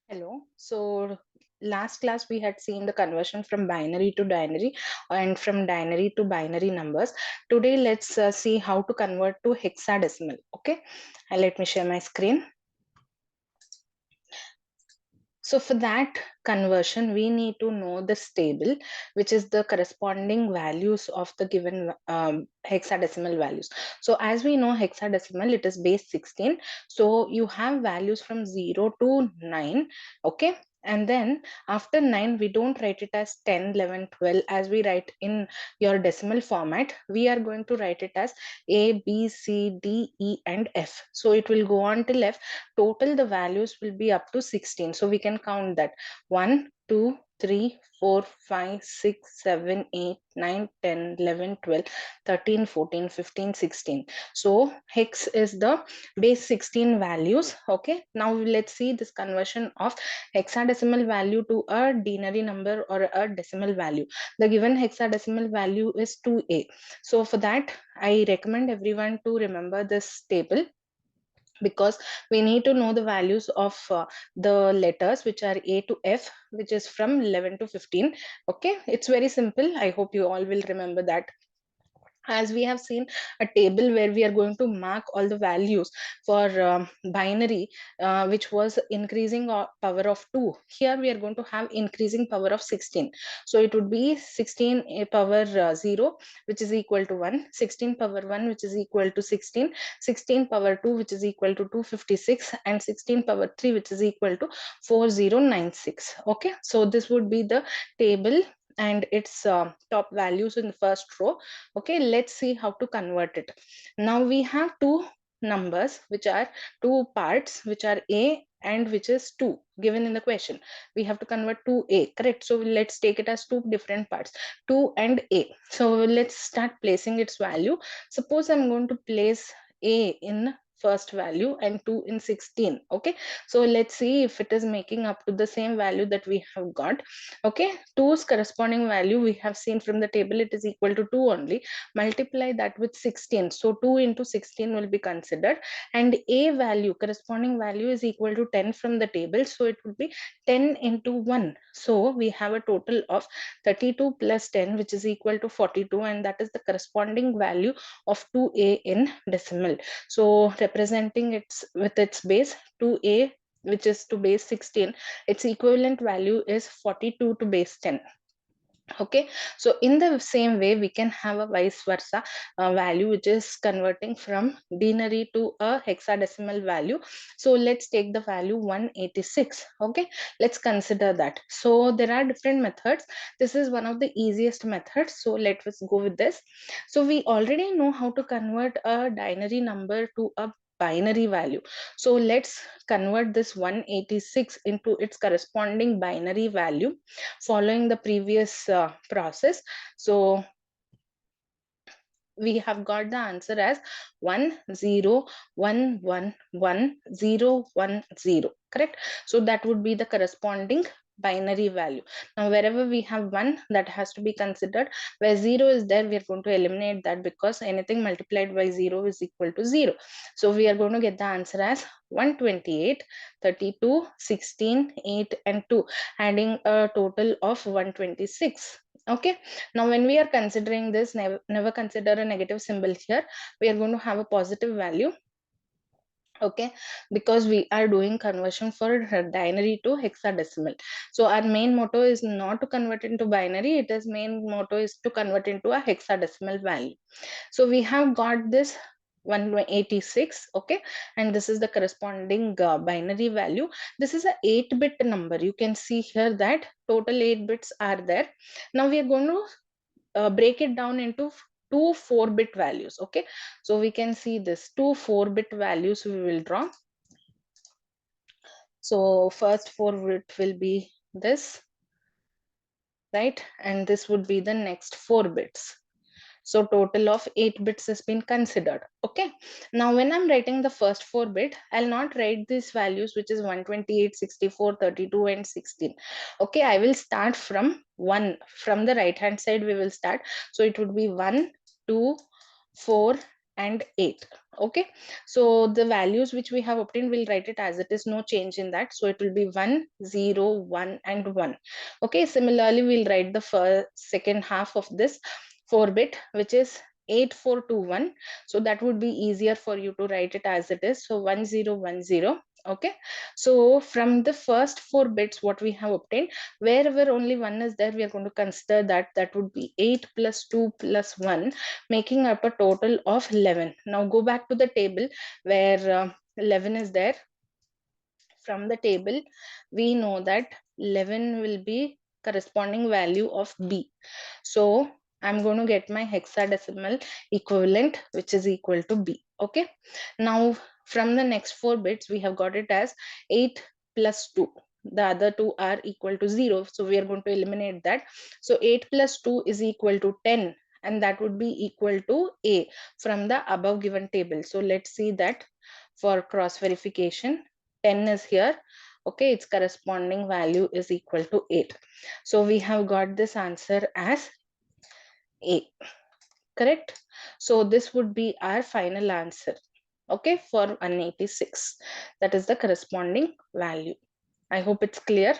Hello. So last class we had seen the conversion from binary to denary and from denary to binary numbers. Today let's see how to convert to hexadecimal. Okay, and let me share my screen. So for that conversion, we need to know this table, which is the corresponding values of the given hexadecimal values. So as we know hexadecimal, it is base 16. So you have values from 0 to 9. Okay. And then after 9, we don't write it as 10, 11, 12 as we write in your decimal format. We are going to write it as A, B, C, D, E, and F. So it will go on till F. Total the values will be up to 16, so we can count that 1 2 3 4 5 6 7 8 9 10 11 12 13 14 15 16. So hex is the base 16 values. Okay, now let's see this conversion of hexadecimal value to a denary number or a decimal value. The given hexadecimal value is 2a. So for that I recommend everyone to remember this table, because we need to know the values of the letters which are A to F, which is from 11 to 15. Okay, it's very simple. I hope you all will remember that. As we have seen a table where we are going to mark all the values for binary, which was increasing power of 2. Here we are going to have increasing power of 16. So it would be 16 power 0, which is equal to 1, 16 power 1, which is equal to 16, 16 power 2, which is equal to 256, and 16 power 3, which is equal to 4096. Okay, so this would be the table and its top values in the first row. Okay, let's see how to convert it. Now we have two numbers which are two parts, which are A and which is 2 given in the question. We have to convert to A, correct? So let's take it as two different parts, 2 and A. So let's start placing its value. Suppose I'm going to place A in first value and 2 in 16. Okay, so let's see if it is making up to the same value that we have got. Okay, 2's corresponding value we have seen from the table, it is equal to 2 only. Multiply that with 16, so 2 into 16 will be considered, and A value, corresponding value, is equal to 10 from the table, so it would be 10 into 1. So we have a total of 32 plus 10, which is equal to 42, and that is the corresponding value of 2A in decimal. So representing its with its base 2A, which is to base 16, its equivalent value is 42 to base 10. Okay, so in the same way we can have a vice versa value which is converting from denary to a hexadecimal value. So let's take the value 186. Okay, let's consider that. So there are different methods. This is one of the easiest methods, so let us go with this. So we already know how to convert a denary number to a binary value. So let's convert this 186 into its corresponding binary value following the previous process. So we have got the answer as 101111010, correct? So that would be the corresponding binary value. Now wherever we have 1, that has to be considered. Where 0 is there, we are going to eliminate that, because anything multiplied by 0 is equal to 0. So we are going to get the answer as 128, 32, 16, 8 and 2, adding a total of 126. Okay, now when we are considering this, never consider a negative symbol here. We are going to have a positive value. Okay, because we are doing conversion for binary to hexadecimal. So our main motto is not to convert into binary, it is main motto is to convert into a hexadecimal value. So we have got this 186. Okay, and this is the corresponding binary value. This is a 8-bit number. You can see here that total 8 bits are there. Now we are going to break it down into two 4-bit values. Okay, so we can see this two 4-bit values we will draw. So first 4-bit will be this, right? And this would be the next 4 bits. So total of 8 bits has been considered. Okay, now when I'm writing the first 4-bit, I'll not write these values, which is 128, 64, 32 and 16. Okay, I will start from 1. From the right hand side we will start. So it would be 1, 2, 4 and 8. Okay, so the values which we have obtained, we'll write it as it is, no change in that. So it will be 1 0 1 and 1. Okay, similarly we'll write the first second half of this 4-bit, which is 8421. So that would be easier for you to write it as it is. So 1010. Okay, so from the first 4 bits what we have obtained, wherever only 1 is there, we are going to consider that. That would be 8 plus 2 plus 1, making up a total of 11. Now go back to the table where 11 is there. From the table we know that 11 will be corresponding value of B. So I'm going to get my hexadecimal equivalent, which is equal to B. Okay, now from the next 4 bits we have got it as 8 plus 2. The other two are equal to 0, so we are going to eliminate that. So 8 plus 2 is equal to 10, and that would be equal to A from the above given table. So let's see that for cross verification. 10 is here. Okay, its corresponding value is equal to 8. So we have got this answer as A. Correct? So this would be our final answer. Okay, for 186. That is the corresponding value. I hope it's clear.